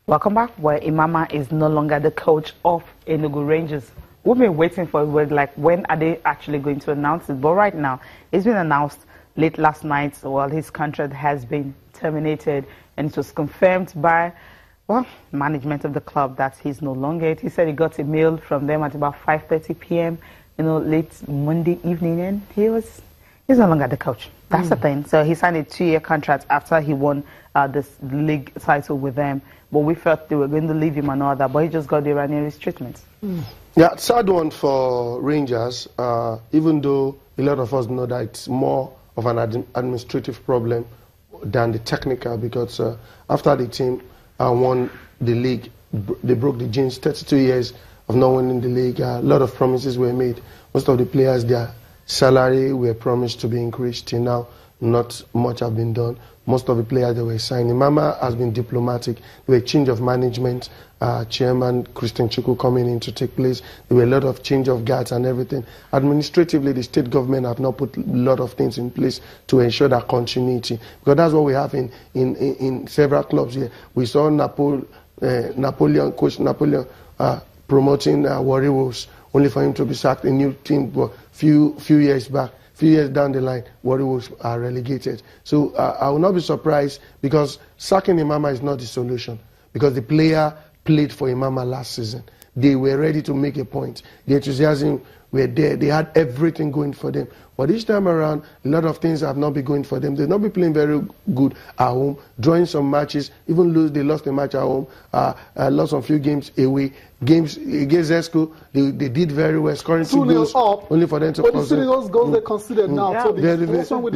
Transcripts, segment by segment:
Welcome back, where Imama is no longer the coach of Enugu Rangers. We've been waiting for a word like when are they actually going to announce it, but right now it's been announced late last night. Well, his contract has been terminated, and it was confirmed by, well, management of the club that he's no longer it. He said he got a mail from them at about 5:30 p.m. Late Monday evening, and he's no longer the coach. That's the thing. So he signed a 2-year contract after he won this league title with them. But we felt they were going to leave him and all that, but he just got the Ranieri's treatment. Yeah, sad one for Rangers, even though a lot of us know that it's more of an administrative problem than the technical, because after the team won the league, they broke the jinx. 32 years of not winning the league. A lot of promises were made. Most of the players, their salary were promised to be increased. Till now, not much have been done. Most of the players that were signed. Imama has been diplomatic. There were change of management. Chairman Christian Chukwu coming in to take place. There were a lot of change of guards and everything. Administratively, the state government have not put a lot of things in place to ensure that continuity. Because that's what we have in several clubs here. We saw Coach Napoleon promoting Warri Wolves, only for him to be sacked. A new team few years back. Few years down the line, Warri Wolves are relegated. So I will not be surprised, because sacking Imama is not the solution, because the player played for Imama last season. They were ready to make a point. The enthusiasm were there. They had everything going for them. But each time around, a lot of things have not been going for them. They've not been playing very good at home, drawing some matches, even they lost a match at home, lost a few games away. Games against Esco, they did very well, scoring 2 goals, up, only for them to consider those goals they considered now. Yeah. So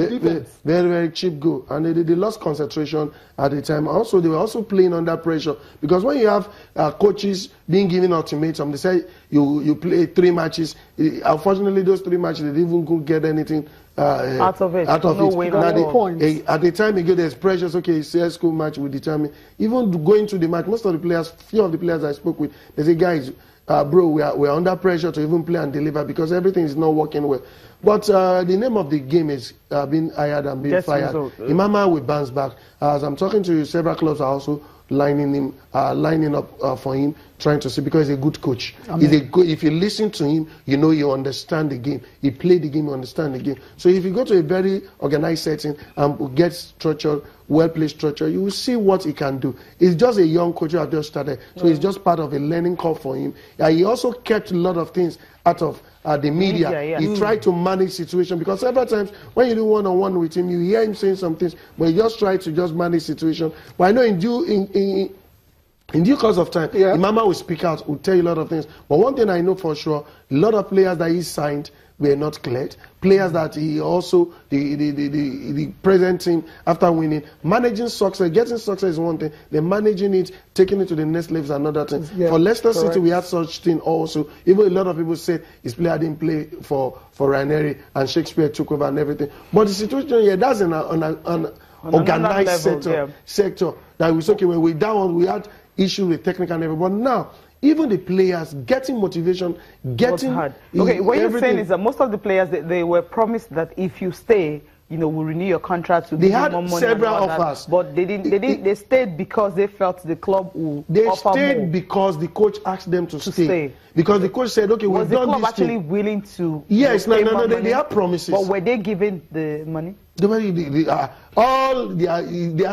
very cheap goal, and they lost concentration at the time. Also, they were also playing under pressure, because when you have coaches being given ultimatum, they say you play 3 matches. Unfortunately, those 3 matches they didn't even get anything out of it. At the time again, there's pressures. Okay, CS:GO match will determine. Even going to the match, most of the players, few of the players I spoke with, they say, guys, bro, we're under pressure to even play and deliver, because everything is not working well. But the name of the game is being hired and being fired. Imama will bounce back. As I'm talking to you, several clubs are also lining up for him, trying to see, because he's a good coach. If you listen to him, you know you understand the game. He played the game, you understand the game. So if you go to a very organized setting and get structured, well-placed structure, you will see what he can do. He's just a young coach who has just started, so it's just part of a learning curve for him. He also kept a lot of things out of the media. He tried to manage situation, because several times when you do one-on-one with him, you hear him saying some things, but he just tried to just manage situation. But I know in due course of time, Imama will speak out, will tell you a lot of things. But one thing I know for sure, a lot of players that he signed were not cleared. Players that he also, the present team, after winning, managing success, getting success is one thing. They're managing it, taking it to the next level is another thing. For Leicester City, we had such thing also. Even a lot of people said his player didn't play for Ranieri, and Shakespeare took over and everything. But the situation here, that's an organized sector that we okay, when we down, we had issue with technical and everything. But now, even the players getting motivation, getting hard. Okay, what you're saying is that most of the players, they were promised that if you stay, we'll renew your contract. They had more money, several offers, but they didn't. They stayed because they felt the club would They offer stayed more. Because the coach asked them to stay. Because the coach said, "Okay, we've done this." Was the club actually willing to? Yes, no. They have promises. But were they given the money? They are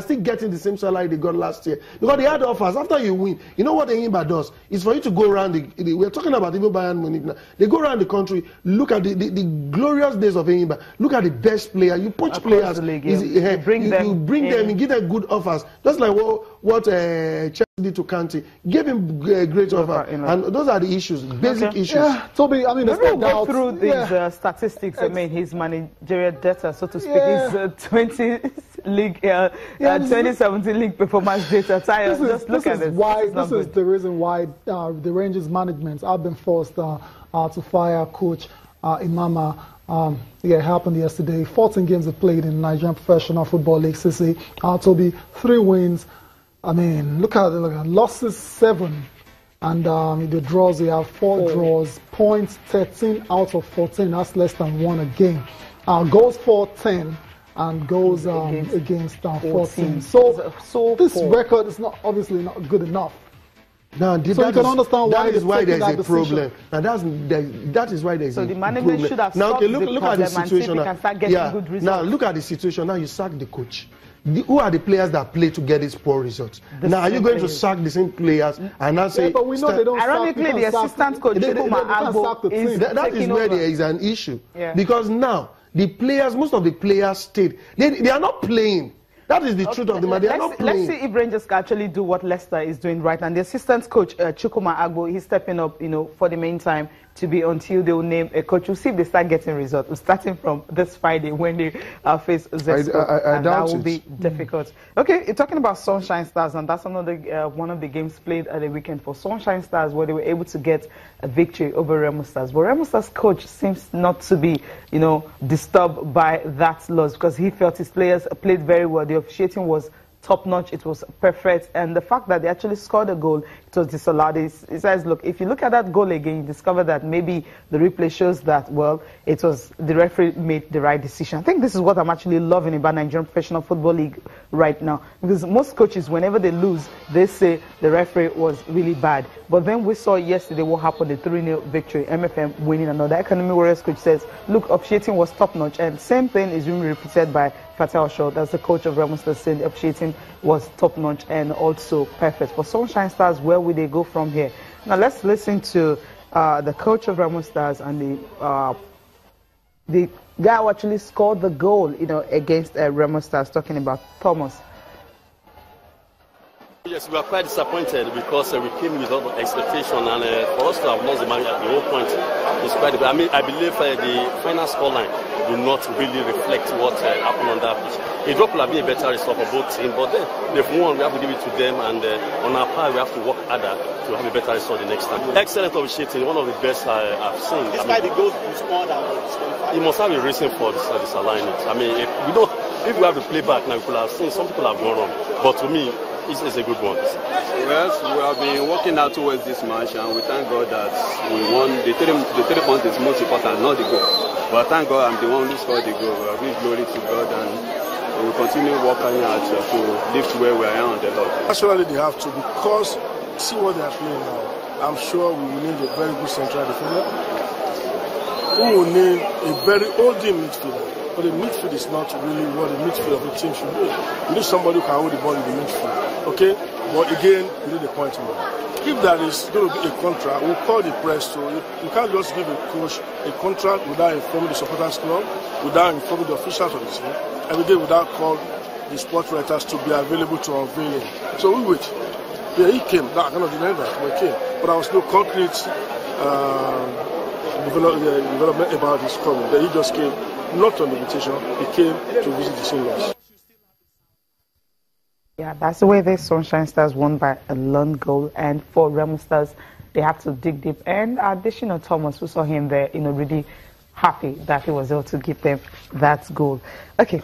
still getting the same salary they got last year, because they had offers. After you win, you know what the Imba does? It's for you to go around we're talking about even Bayern Munich now. They go around the country, look at the glorious days of Imba. Look at the best player. You poach players, you bring them, you give them good offers. Just like what Chelsea did to Kante, gave him a great offer, and those are the issues, basic issues. Yeah, Toby, I mean, let's go through these statistics. I mean, his managerial data, so to speak, his 2017 league performance data. Just look at this. This is the reason why the Rangers management have been forced to fire coach Imama. It happened yesterday. 14 games have played in Nigerian Professional Football League, CC. Toby, 3 wins. I mean, look at losses 7, and the draws, they have 4 draws, points 13 out of 14. That's less than 1 a game. Goals for 10, and goals against 14. So this record is obviously not good enough. Now, so you can understand why that is why there's a decision. problem. And that is why there's a problem. So the management should have stopped look at the situation now. Good results. Now look at the situation. Now you sack the coach. Who are the players that play to get these poor results? Now are you going to sack the same players and now say? But we know they don't. Ironically, the assistant coach Chukwuma Agbo is that is where there is an issue because now the players, most of the players stayed. They are not playing. That is the truth of the matter. They are not playing. Let's see if Rangers can actually do what Leicester is doing right. And the assistant coach, Chukwuma Agbo, he's stepping up, for the meantime, to be until they will name a coach. We'll see if they start getting results. Starting from this Friday when they face Zesco. I doubt that will be difficult. Okay, you're talking about Sunshine Stars, and that's one of the games played at the weekend for Sunshine Stars, where they were able to get a victory over Remo Stars. But Remo Stars coach seems not to be, disturbed by that loss because he felt his players played very well. The officiating was top-notch, it was perfect, and the fact that they actually scored a goal, it was disallowed. He says, look, if you look at that goal again, you discover that maybe the replay shows that, well, it was the referee made the right decision. I think this is what I'm actually loving about Nigerian Professional Football League right now, because most coaches, whenever they lose, they say the referee was really bad. But then we saw yesterday what happened, the 3-0 victory, MFM winning another. Academy Warriors coach says, look, officiating was top-notch, and same thing is being repeated by Fatal Shaw, that's the coach of Remo Stars, saying the officiating was top-notch and also perfect. For Sunshine Stars, where will they go from here? Now let's listen to the coach of Remo Stars and the guy who actually scored the goal, against Remo Stars, talking about Thomas. Yes, we are quite disappointed because we came with all the expectation, and for us to have lost the match at the whole point was quite. I mean, I believe the final scoreline will not really reflect what happened on that pitch. It would have been a better result for both teams, but then they've won. We have to give it to them, and on our part, we have to work harder to have a better result the next time. Excellent officiating, one of the best I've seen. Despite the goals you scored and disqualified, you must have a reason for disaligning it. I mean, if we have to play back now, we could have seen some people have gone wrong, but to me, it's a good one. Yes, we have been working out towards this match, and we thank God that we won. The 3 points is most important, not the goal. But thank God I'm the one who scored the goal. We give glory to God, and we will continue working hard to lift where we are on the Lord. Naturally, they have to, because see what they are playing now. I'm sure we will need a very good central defender. We will need a very old midfielder. But the midfield is not really what the midfield of the team should do. You need somebody who can hold the ball in the midfield. Okay? But again, we need a point more. If there is going to be a contract, we'll call the press. So you can't just give a coach a contract without informing the supporters club, without informing the officials of the team, and again without calling the sports writers to be available to unveil him. So we wait. Yeah, he came. I cannot deny that, but he came. But there was no concrete development about his coming. He just came. Not on the invitation, he came to visit the seniors. Yeah, that's the way the Sunshine Stars won by a lone goal, and for Remo Stars, they have to dig deep. And Adesina Thomas, we saw him there, really happy that he was able to give them that goal. Okay.